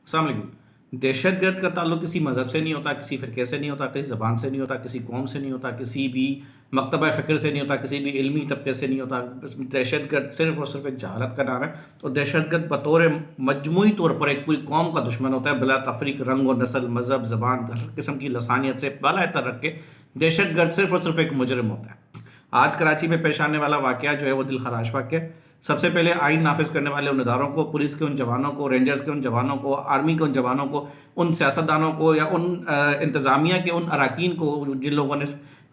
السلام علیکم. دہشت گرد کا تعلق کسی مذہب سے نہیں ہوتا، کسی فرقے سے نہیں ہوتا، کسی زبان سے نہیں ہوتا، کسی قوم سے نہیں ہوتا، کسی بھی مکتبہ فکر سے نہیں ہوتا، کسی بھی علمی طبقے سے نہیں ہوتا. دہشت گرد صرف اور صرف ایک جہالت کا نام ہے. اور دہشت گرد بطور مجموعی طور پر ایک پوری قوم کا دشمن ہوتا ہے، بلا تفریق رنگ و نسل، مذہب، زبان، ہر قسم کی لسانیت سے بالا تر رکھ کے دہشت گرد صرف اور صرف ایک مجرم ہوتا ہے. آج کراچی میں پیش آنے والا واقعہ جو ہے وہ دل خراش واقعہ ہے. سب سے پہلے آئین نافذ کرنے والے ان اداروں کو، پولیس کے ان جوانوں کو، رینجرز کے ان جوانوں کو، آرمی کے ان جوانوں کو، ان سیاستدانوں کو یا ان انتظامیہ کے ان اراکین کو جن لوگوں نے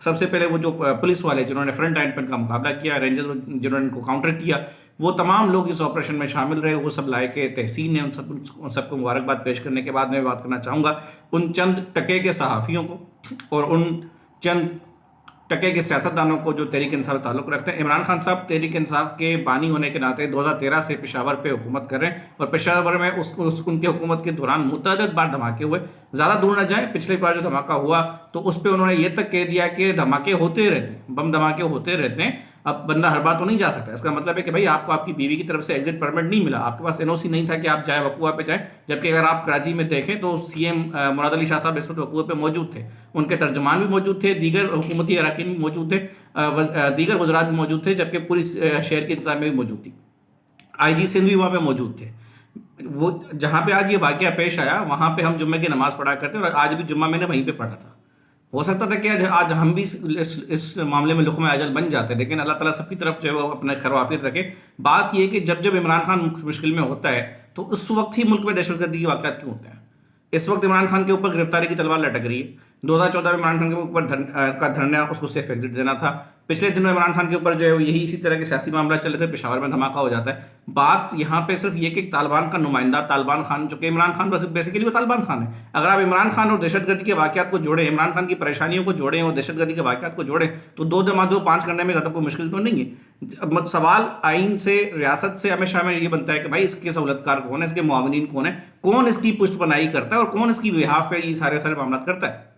سب سے پہلے وہ جو پولیس والے جنہوں نے فرنٹ لائن پہ ان کا مقابلہ کیا، رینجرز جنہوں نے ان کو کاؤنٹر کیا، وہ تمام لوگ اس آپریشن میں شامل رہے. وہ سب لائق تحسین ہیں. ان سب کو مبارکباد پیش کرنے کے بعد میں بات کرنا چاہوں گا ان چند ٹکے کے صحافیوں کو اور ان چند ٹکے کے سیاستدانوں کو جو تحریک انصاف سے تعلق رکھتے ہیں. عمران خان صاحب تحریک انصاف کے بانی ہونے کے ناطے 2013 سے پشاور پہ حکومت کر رہے ہیں اور پشاور میں ان کے حکومت کے دوران متعدد بار دھماکے ہوئے. زیادہ دور نہ جائیں، پچھلے بار جو دھماکہ ہوا تو اس پہ انہوں نے یہ تک کہہ دیا کہ دھماکے ہوتے رہتے ہیں، بم دھماکے ہوتے رہتے ہیں، اب بندہ ہر بار تو نہیں جا سکتا. اس کا مطلب ہے کہ بھائی آپ کو آپ کی بیوی کی طرف سے ایگزٹ پرمٹ نہیں ملا، آپ کے پاس این او سی نہیں تھا کہ آپ جائیں وقوع پہ جائیں. جبکہ اگر آپ کراچی میں دیکھیں تو سی ایم مراد علی شاہ صاحب اس وقت وقوع پہ موجود تھے، ان کے ترجمان بھی موجود تھے، دیگر حکومتی اراکین بھی موجود تھے، دیگر وزرات بھی موجود تھے، جبکہ پوری شہر کی انتظامیہ بھی موجود تھی. آئی جی سندھ بھی وہاں پہ موجود تھے. وہ جہاں پہ آج یہ واقعہ پیش آیا وہاں پہ ہم جمعے کی نماز پڑھا کرتے اور آج بھی جمعہ میں نے وہیں پہ پڑھا تھا. ہو سکتا تھا کہ آج ہم بھی اس معاملے میں لقمہ اجل بن جاتے، لیکن اللہ تعالیٰ سب کی طرف جو ہے وہ اپنے خیر و عافیت رکھے. بات یہ کہ جب عمران خان مشکل میں ہوتا ہے تو اس وقت ہی ملک میں دہشت گردی کے واقعات کیوں ہوتے ہیں؟ اس وقت عمران خان کے اوپر گرفتاری کی تلوار لٹک رہی ہے. 2014 میں عمران خان کے اوپر کا دھرنا، اس کو سیف ایگزٹ دینا تھا. پچھلے دنوں عمران خان کے اوپر جو ہے یہی اسی طرح کے سیاسی معاملہ چل رہے تھے، پشاور میں دھماکہ ہو جاتا ہے. بات یہاں پہ صرف یہ کہ طالبان کا نمائندہ طالبان خان، جو کہ عمران خان بیسیکلی وہ طالبان خان ہے، اگر آپ عمران خان اور دہشت گردی کے واقعات کو جوڑیں، عمران خان کی پریشانیوں کو جوڑیں اور دہشت گردی کے واقعات کو جوڑیں تو 2+2=5 کرنے میں کوئی مشکل تو نہیں ہے. سوال آئین سے، ریاست سے ہمیشہ میں یہ بنتا ہے کہ بھائی اس کے سہولت کار کون ہے، اس کے معاونین کون ہیں، کون اس کی پشت پناہی کرتا ہے اور کون اس کی بہاف پہ یہ سارے معاملات کرتا ہے.